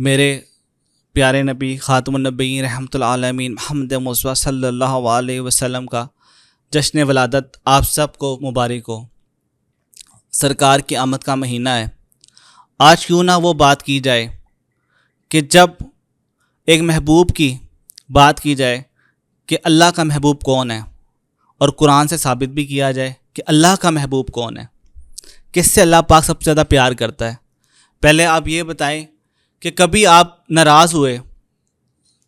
میرے پیارے نبی خاتم النبیین رحمۃ العالمین محمد مصطفیٰ صلی اللہ علیہ وسلم کا جشن ولادت آپ سب کو مبارک ہو۔ سرکار کی آمد کا مہینہ ہے۔ آج کیوں نہ وہ بات کی جائے کہ جب ایک محبوب کی بات کی جائے کہ اللہ کا محبوب کون ہے، اور قرآن سے ثابت بھی کیا جائے کہ اللہ کا محبوب کون ہے، کس سے اللہ پاک سب سے زیادہ پیار کرتا ہے۔ پہلے آپ یہ بتائیں کہ کبھی آپ ناراض ہوئے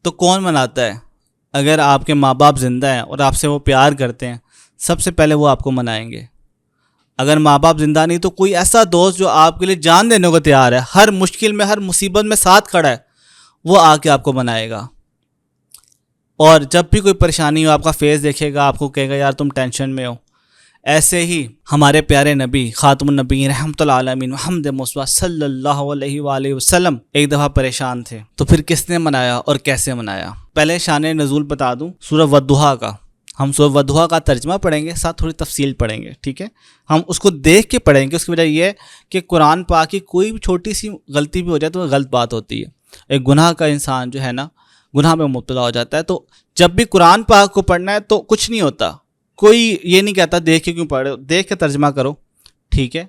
تو کون مناتا ہے؟ اگر آپ کے ماں باپ زندہ ہیں اور آپ سے وہ پیار کرتے ہیں، سب سے پہلے وہ آپ کو منائیں گے۔ اگر ماں باپ زندہ نہیں تو کوئی ایسا دوست جو آپ کے لیے جان دینے کو تیار ہے، ہر مشکل میں ہر مصیبت میں ساتھ کھڑا ہے، وہ آ کے آپ کو منائے گا۔ اور جب بھی کوئی پریشانی ہو، آپ کا فیس دیکھے گا، آپ کو کہے گا یار تم ٹینشن میں ہو۔ ایسے ہی ہمارے پیارے نبی خاتم النبیین رحمۃ العالمین محمد مصطفیٰ صلی اللہ علیہ وآلہ وسلم ایک دفعہ پریشان تھے، تو پھر کس نے منایا اور کیسے منایا؟ پہلے شان نزول بتا دوں سورہ والضحیٰ کا۔ ہم سورہ والضحیٰ کا ترجمہ پڑھیں گے، ساتھ تھوڑی تفصیل پڑھیں گے، ٹھیک ہے؟ ہم اس کو دیکھ کے پڑھیں گے۔ اس کی وجہ یہ ہے کہ قرآن پاک کی کوئی بھی چھوٹی سی غلطی بھی ہو جائے تو وہ غلط بات ہوتی ہے۔ ایک گناہ کا انسان جو ہے نا، گناہ میں مبتلا ہو جاتا ہے۔ تو جب بھی قرآن پاک کو پڑھنا ہے تو کچھ نہیں ہوتا، کوئی یہ نہیں کہتا دیکھ کے کیوں پڑھو، دیکھ کے ترجمہ کرو، ٹھیک ہے؟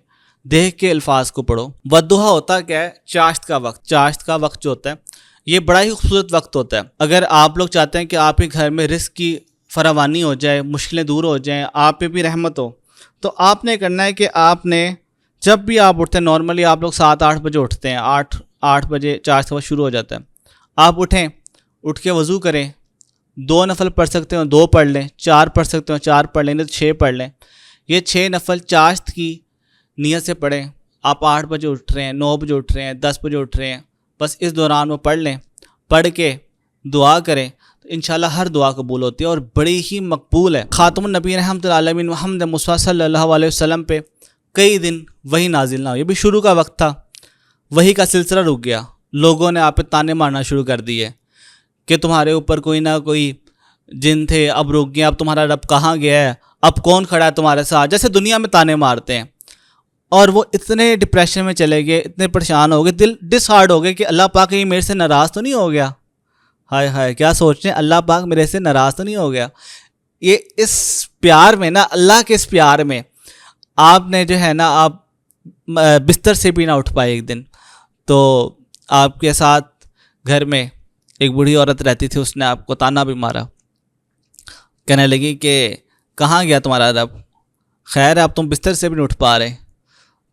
دیکھ کے الفاظ کو پڑھو۔ والضحیٰ ہوتا کیا ہے؟ چاشت کا وقت۔ چاشت کا وقت جو ہوتا ہے یہ بڑا ہی خوبصورت وقت ہوتا ہے۔ اگر آپ لوگ چاہتے ہیں کہ آپ کے گھر میں رزق کی فراوانی ہو جائے، مشکلیں دور ہو جائیں، آپ پہ بھی رحمت ہو، تو آپ نے کرنا ہے کہ آپ نے جب بھی آپ اٹھتے ہیں، نارملی آپ لوگ 7-8 بجے اٹھتے ہیں، 8 بجے چاشت کا وقت شروع ہو جاتا ہے۔ آپ اٹھیں، اٹھ کے وضو کریں، 2 نفل پڑھ سکتے ہو 2 پڑھ لیں، 4 پڑھ سکتے ہو 4 پڑھ لیں، نہیں تو 6 پڑھ لیں۔ یہ 6 نفل چاشت کی نیت سے پڑھیں۔ آپ 8 بجے اٹھ رہے ہیں، 9 بجے اٹھ رہے ہیں، 10 بجے اٹھ رہے ہیں، بس اس دوران وہ پڑھ لیں۔ پڑھ کے دعا کریں تو انشاءاللہ ہر دعا قبول ہوتی ہے اور بڑی ہی مقبول ہے۔ خاتم النبی رحمۃ العالمین محمد مصطفیٰ صلی اللہ علیہ وسلم پہ کئی دن وہی نازل نہ ہو۔ یہ بھی شروع کا وقت تھا، وہی کا سلسلہ رک گیا۔ لوگوں نے آپ پہ تانے مارنا شروع کر دیے کہ تمہارے اوپر کوئی نہ کوئی جن تھے، اب رک گیا، اب تمہارا رب کہاں گیا ہے، اب کون کھڑا ہے تمہارے ساتھ، جیسے دنیا میں تانے مارتے ہیں۔ اور وہ اتنے ڈپریشن میں چلے گئے، اتنے پریشان ہو گئے، دل ڈس ہارڈ ہو گئے کہ اللہ پاک یہ میرے سے ناراض تو نہیں ہو گیا؟ ہائے ہائے، کیا سوچ رہے ہیں، اللہ پاک میرے سے ناراض تو نہیں ہو گیا؟ یہ اس پیار میں نا، اللہ کے اس پیار میں آپ نے جو ہے نا، آپ بستر سے بھی نہ اٹھ پائے ایک دن۔ تو آپ کے ساتھ گھر میں ایک بوڑھی عورت رہتی تھی، اس نے آپ کو تانا بھی مارا، کہنے لگی کہ کہاں گیا تمہارا رب؟ خیر اب تم بستر سے بھی نہیں اٹھ پا رہے۔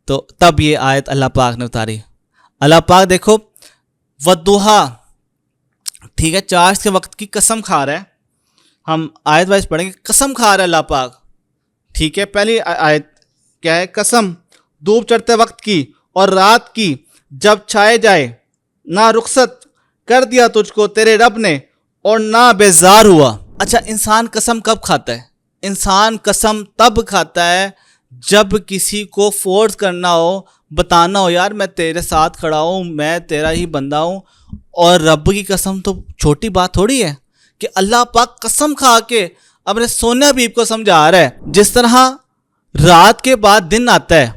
تو تب یہ آیت اللہ پاک نے اتاری۔ اللہ پاک دیکھو والضحیٰ، ٹھیک ہے، چاشت کے وقت کی قسم کھا رہا ہے۔ ہم آیت وائز پڑھیں گے، قسم کھا رہا ہے اللہ پاک، ٹھیک ہے؟ پہلی آیت کیا ہے؟ قسم دھوپ چڑھتے وقت کی اور رات کی جب چھائے جائے، نہ رخصت کر دیا تجھ کو تیرے رب نے اور نہ بیزار ہوا۔ اچھا، انسان قسم کب کھاتا ہے؟ انسان قسم تب کھاتا ہے جب کسی کو فورس کرنا ہو، بتانا ہو یار میں تیرے ساتھ کھڑا ہوں، میں تیرا ہی بندہ ہوں۔ اور رب کی قسم تو چھوٹی بات تھوڑی ہے کہ اللہ پاک قسم کھا کے اپنے سونے حبیب کو سمجھا رہا ہے۔ جس طرح رات کے بعد دن آتا ہے،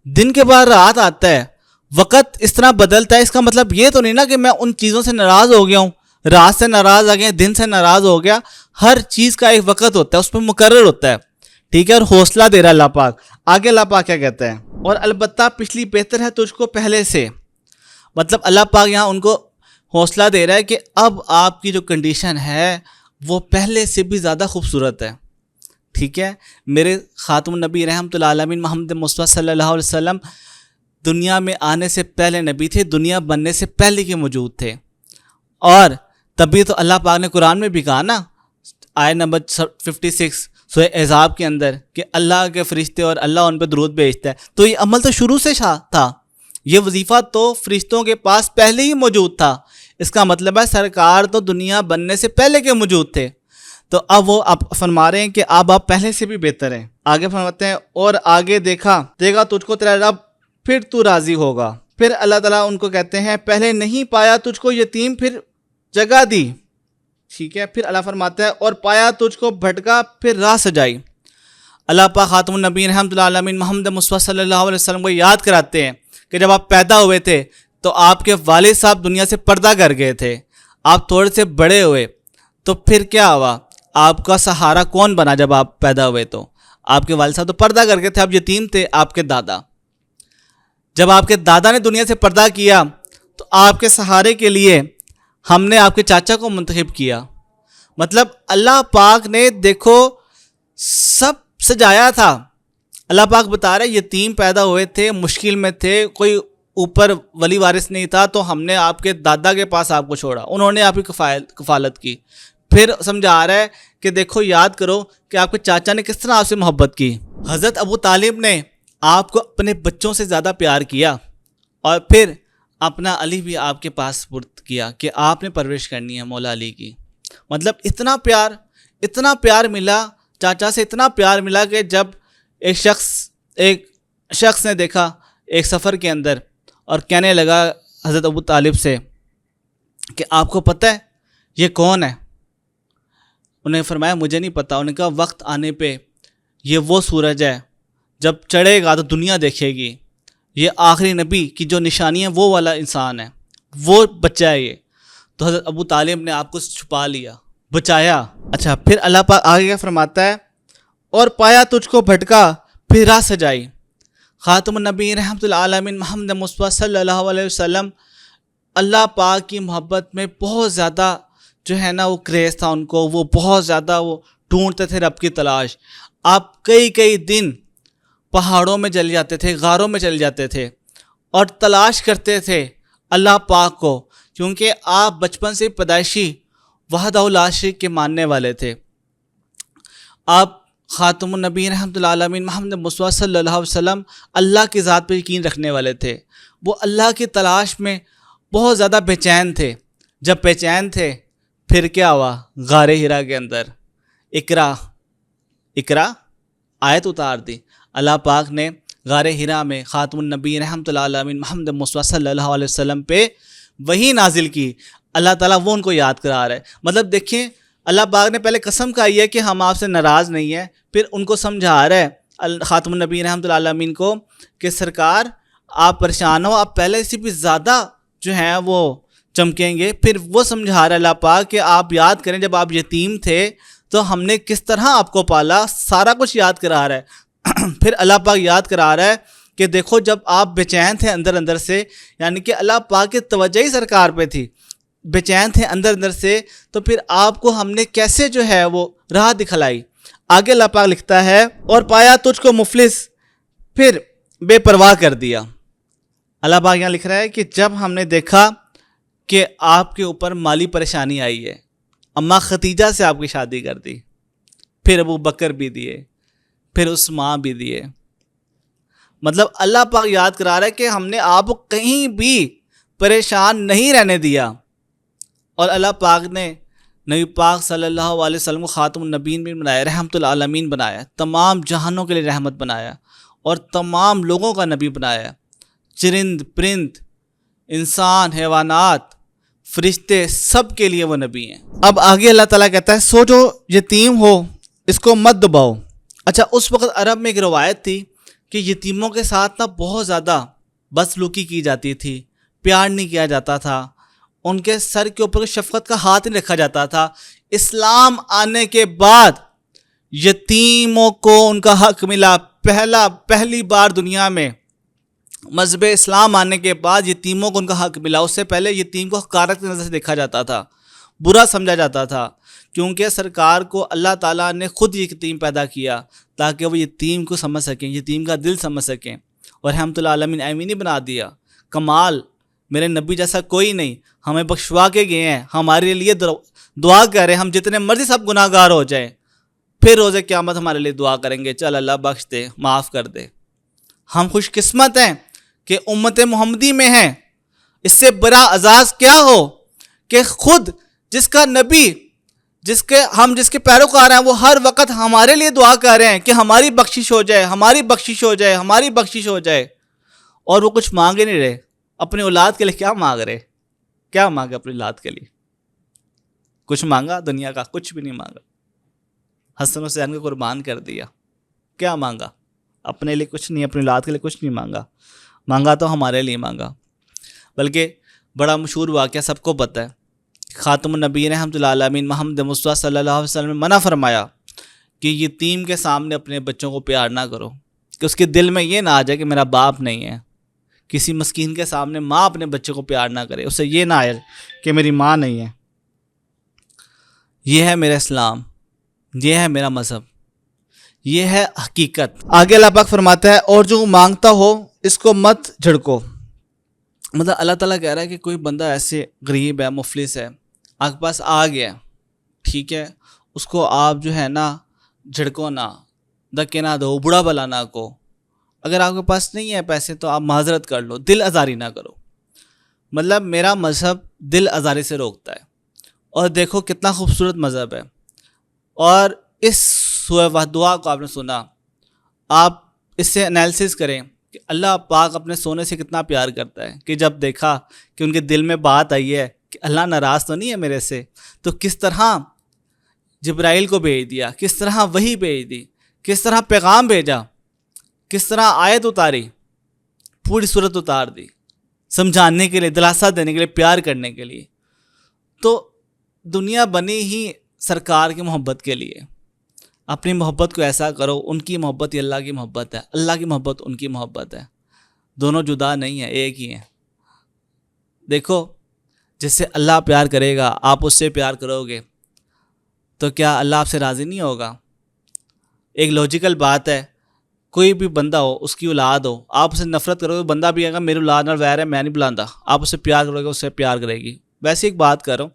دن کے بعد رات آتا ہے، وقت اس طرح بدلتا ہے، اس کا مطلب یہ تو نہیں نا کہ میں ان چیزوں سے ناراض ہو گیا ہوں، رات سے ناراض آ گیا، دن سے ناراض ہو گیا۔ ہر چیز کا ایک وقت ہوتا ہے، اس پہ مقرر ہوتا ہے، ٹھیک ہے؟ اور حوصلہ دے رہا اللہ پاک۔ آگے اللہ پاک کیا کہتا ہے؟ اور البتہ پچھلی بہتر ہے تجھ کو پہلے سے۔ مطلب اللہ پاک یہاں ان کو حوصلہ دے رہا ہے کہ اب آپ کی جو کنڈیشن ہے وہ پہلے سے بھی زیادہ خوبصورت ہے، ٹھیک ہے؟ میرے خاتم النبی رحمۃ العالمین محمد مصطفیٰ صلی اللہ علیہ وسلم دنیا میں آنے سے پہلے نبی تھے، دنیا بننے سے پہلے کے موجود تھے۔ اور تبھی تو اللہ پاک نے قرآن میں بھی کہا نا، آیت نمبر 56 سورہ احزاب کے اندر، کہ اللہ کے فرشتے اور اللہ ان پہ درود بھیجتا ہے۔ تو یہ عمل تو شروع سے تھا، یہ وظیفہ تو فرشتوں کے پاس پہلے ہی موجود تھا۔ اس کا مطلب ہے سرکار تو دنیا بننے سے پہلے کے موجود تھے۔ تو اب وہ آپ فرما رہے ہیں کہ اب آپ پہلے سے بھی بہتر ہیں۔ آگے فرماتے ہیں اور آگے دیکھا دے گا تجھ کو تیرا رب، پھر تو راضی ہوگا۔ پھر اللہ تعالیٰ ان کو کہتے ہیں پہلے نہیں پایا تجھ کو یتیم پھر جگہ دی، ٹھیک ہے؟ پھر اللہ فرماتا ہے اور پایا تجھ کو بھٹکا پھر راہ سجائی۔ اللہ پاک خاتم النبی رحمۃ اللہ علیہ محمد مصطفیٰ صلی اللہ علیہ وسلم کو یاد کراتے ہیں کہ جب آپ پیدا ہوئے تھے تو آپ کے والد صاحب دنیا سے پردہ کر گئے تھے، آپ تھوڑے سے بڑے ہوئے تو پھر کیا ہوا؟ آپ کا سہارا کون بنا جب آپ پیدا ہوئے؟ تو آپ کے والد صاحب تو پردہ کر گئے تھے، آپ یتیم تھے۔ آپ کے دادا، جب آپ کے دادا نے دنیا سے پردہ کیا تو آپ کے سہارے کے لیے ہم نے آپ کے چاچا کو منتخب کیا۔ مطلب اللہ پاک نے دیکھو سب سجایا تھا۔ اللہ پاک بتا رہے یتیم پیدا ہوئے تھے، مشکل میں تھے، کوئی اوپر ولی وارث نہیں تھا، تو ہم نے آپ کے دادا کے پاس آپ کو چھوڑا، انہوں نے آپ کی کفالت کی۔ پھر سمجھا رہا ہے کہ دیکھو یاد کرو کہ آپ کے چاچا نے کس طرح آپ سے محبت کی۔ حضرت ابو طالب نے آپ کو اپنے بچوں سے زیادہ پیار کیا، اور پھر اپنا علی بھی آپ کے پاس سپرد کیا کہ آپ نے پرورش کرنی ہے مولا علی کی۔ مطلب اتنا پیار ملا چاچا سے، اتنا پیار ملا کہ جب ایک شخص نے دیکھا ایک سفر کے اندر اور کہنے لگا حضرت ابو طالب سے کہ آپ کو پتہ ہے یہ کون ہے؟ انہیں فرمایا مجھے نہیں پتہ۔ انہوں نے کہا وقت آنے پہ یہ وہ سورج ہے، جب چڑھے گا تو دنیا دیکھے گی، یہ آخری نبی کی جو نشانی ہے وہ والا انسان ہے، وہ بچہ ہے یہ۔ تو حضرت ابو طالب نے آپ کو چھپا لیا، بچایا۔ اچھا پھر اللہ پاک آگے کیا فرماتا ہے؟ اور پایا تجھ کو بھٹکا پھر راہ سجائی۔ خاتم النبی رحمت العالمین محمد مصطفیٰ صلی اللہ علیہ وسلم اللہ پاک کی محبت میں بہت زیادہ جو ہے نا وہ کریز تھا ان کو، وہ بہت زیادہ وہ ڈھونڈتے تھے رب کی تلاش۔ آپ کئی دن پہاڑوں میں چل جاتے تھے، غاروں میں چل جاتے تھے اور تلاش کرتے تھے اللہ پاک کو، کیونکہ آپ بچپن سے پیدائشی وحدہ لا شریک کے ماننے والے تھے۔ آپ خاتم النبی رحمت اللہ عالمین محمد مصطفیٰ صلی اللہ علیہ وسلم اللہ کی ذات پہ یقین رکھنے والے تھے۔ وہ اللہ کی تلاش میں بہت زیادہ بے چین تھے۔ جب بے چین تھے پھر کیا ہوا؟ غار ہرا کے اندر اقرا آیت اتار دی۔ اللہ پاک نے غار ہرا میں خاتم النبی رحمت اللہ عالمین محمد مصطفیٰ صلی اللہ علیہ وسلم پہ وحی نازل کی۔ اللہ تعالیٰ وہ ان کو یاد کرا رہا ہے۔ مطلب دیکھیں اللہ پاک نے پہلے قسم کھائی ہے کہ ہم آپ سے ناراض نہیں ہیں، پھر ان کو سمجھا رہا ہے خاتم النبی رحمت اللہ عالمین کو کہ سرکار آپ پریشان ہو، آپ پہلے سے بھی زیادہ جو ہیں وہ چمکیں گے۔ پھر وہ سمجھا رہا ہے اللہ پاک کہ آپ یاد کریں جب آپ یتیم تھے تو ہم نے کس طرح آپ کو پالا، سارا کچھ یاد کرا رہا ہے۔ پھر اللہ پاک یاد کرا رہا ہے کہ دیکھو جب آپ بے چین تھے اندر سے، یعنی کہ اللہ پاک کی توجہ ہی سرکار پہ تھی، بے چین تھے اندر سے، تو پھر آپ کو ہم نے کیسے جو ہے وہ راہ دکھلائی۔ آگے اللہ پاک لکھتا ہے اور پایا تجھ کو مفلس پھر بے پرواہ کر دیا۔ اللہ پاک یہاں لکھ رہا ہے کہ جب ہم نے دیکھا کہ آپ کے اوپر مالی پریشانی آئی ہے، اماں ختیجہ سے آپ کی شادی کر دی، پھر ابو بکر بھی دیے، پھر عثمان بھی دیے۔ مطلب اللہ پاک یاد کرا رہا ہے کہ ہم نے آپ کو کہیں بھی پریشان نہیں رہنے دیا، اور اللہ پاک نے نبی پاک صلی اللہ علیہ وسلم کو خاتم النبیین بھی بنایا، رحمت العالمین بنایا، تمام جہانوں کے لیے رحمت بنایا، اور تمام لوگوں کا نبی بنایا، چرند پرند انسان حیوانات فرشتے سب کے لیے وہ نبی ہیں۔ اب آگے اللہ تعالیٰ کہتا ہے سو جو یتیم ہو اس کو مت دباؤ۔ اچھا اس وقت عرب میں ایک روایت تھی کہ یتیموں کے ساتھ نا بہت زیادہ بدسلوکی کی جاتی تھی، پیار نہیں کیا جاتا تھا، ان کے سر کے اوپر شفقت کا ہاتھ نہیں رکھا جاتا تھا۔ اسلام آنے کے بعد یتیموں کو ان کا حق ملا، پہلی بار دنیا میں مذہب اسلام آنے کے بعد یتیموں کو ان کا حق ملا۔ اس سے پہلے یتیم کو حقارت کی نظر سے دیکھا جاتا تھا، برا سمجھا جاتا تھا، کیونکہ سرکار کو اللہ تعالیٰ نے خود یتیم پیدا کیا تاکہ وہ یتیم کو سمجھ سکیں، یتیم کا دل سمجھ سکیں، اور رحمت اللہ عالمین امینی بنا دیا۔ کمال میرے نبی جیسا کوئی نہیں، ہمیں بخشوا کے گئے ہیں، ہمارے لیے دعا کریں، ہم جتنے مرضی سب گناہ گار ہو جائیں، پھر روز قیامت ہمارے لیے دعا کریں گے چل اللہ بخش دے، معاف کر دے۔ ہم خوش قسمت ہیں کہ امت محمدی میں ہیں۔ اس سے بڑا اعزاز کیا ہو کہ خود جس کا نبی جس کے پیروکار ہیں وہ ہر وقت ہمارے لیے دعا کر رہے ہیں کہ ہماری بخشش ہو جائے، ہماری بخشش ہو جائے، ہماری بخشش ہو جائے، اور وہ کچھ مانگ نہیں رہے اپنی اولاد کے لیے۔ کیا مانگ رہے؟ کیا مانگا اپنی اولاد کے لیے؟ کچھ مانگا؟ دنیا کا کچھ بھی نہیں مانگا، حسن حسین کو قربان کر دیا۔ کیا مانگا؟ اپنے لیے کچھ نہیں، اپنی اولاد کے لیے کچھ نہیں مانگا، مانگا تو ہمارے لیے مانگا۔ بلکہ بڑا مشہور واقعہ سب کو پتہ ہے، خاتم النبیین رحمۃ اللہ علیہ محمد مصطفیٰ صلی اللہ علیہ وسلم نے منع فرمایا کہ یتیم کے سامنے اپنے بچوں کو پیار نہ کرو، کہ اس کے دل میں یہ نہ آ جائے کہ میرا باپ نہیں ہے۔ کسی مسکین کے سامنے ماں اپنے بچے کو پیار نہ کرے، اسے یہ نہ آئے کہ میری ماں نہیں ہے۔ یہ ہے میرا اسلام، یہ ہے میرا مذہب، یہ ہے حقیقت۔ آگے اللہ پاک فرماتا ہے اور جو مانگتا ہو اس کو مت جھڑکو۔ مطلب اللہ تعالیٰ کہہ رہا ہے کہ کوئی بندہ ایسے غریب ہے، مفلس ہے، آپ کے پاس آ گیا، ٹھیک ہے، اس کو آپ جو ہے نا جھڑکو نہ، دھکے نہ دو، بڑا بلا نہ کو۔ اگر آپ کے پاس نہیں ہے پیسے تو آپ معذرت کر لو، دل آزاری نہ کرو۔ مطلب میرا مذہب دل آزاری سے روکتا ہے، اور دیکھو کتنا خوبصورت مذہب ہے۔ اور اس سورہ دعا کو آپ نے سنا، آپ اس سے انالیسس کریں کہ اللہ پاک اپنے سونے سے کتنا پیار کرتا ہے، کہ جب دیکھا کہ ان کے دل میں بات آئی ہے کہ اللہ ناراض تو نہیں ہے میرے سے، تو کس طرح جبرائیل کو بھیج دیا، کس طرح وحی بھیج دی، کس طرح پیغام بھیجا، کس طرح آیت اتاری، پوری صورت اتار دی، سمجھانے کے لیے، دلاسا دینے کے لیے، پیار کرنے کے لیے۔ تو دنیا بنی ہی سرکار کی محبت کے لیے۔ اپنی محبت کو ایسا کرو، ان کی محبت ہی اللہ کی محبت ہے، اللہ کی محبت ان کی محبت ہے، دونوں جدا نہیں ہیں، ایک ہی ہیں۔ دیکھو جس سے اللہ پیار کرے گا، آپ اس سے پیار کرو گے تو کیا اللہ آپ سے راضی نہیں ہوگا؟ ایک لاجیکل بات ہے، کوئی بھی بندہ ہو، اس کی اولاد ہو، آپ اسے نفرت کرو گے، بندہ بھی کہے میری اولاد نال ویر ہے، میں نہیں بلاندا، آپ اسے پیار کرو گے، اس سے پیار کرے گی۔ ویسے ایک بات کرو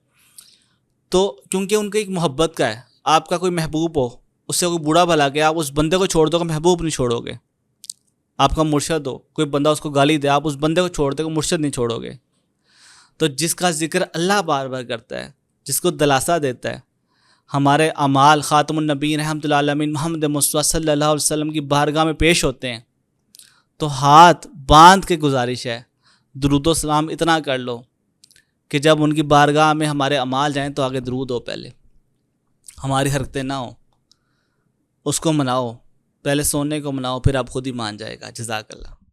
تو کیونکہ ان کی ایک محبت کا ہے، آپ کا کوئی محبوب ہو، اس سے کوئی بوڑھا بھلا کے آپ اس بندے کو چھوڑ دو گے، محبوب نہیں چھوڑو گے۔ آپ کا مرشد ہو، کوئی بندہ اس کو گالی دے، آپ اس بندے کو چھوڑ دو گے، مرشد نہیں چھوڑو گے۔ تو جس کا ذکر اللہ بار بار کرتا ہے، جس کو دلاسا دیتا ہے، ہمارے اعمال خاتم النبیین رحمۃ اللہ علیہ محمد مصطفیٰ صلی اللہ علیہ وسلم کی بارگاہ میں پیش ہوتے ہیں، تو ہاتھ باندھ کے گزارش ہے، درود و سلام اتنا کر لو کہ جب ان کی بارگاہ میں ہمارے اعمال جائیں تو آگے درود ہو، پہلے ہماری حرکتیں نہ ہوں، اس کو مناؤ، پہلے سونے کو مناؤ، پھر آپ خود ہی مان جائے گا۔ جزاک اللہ۔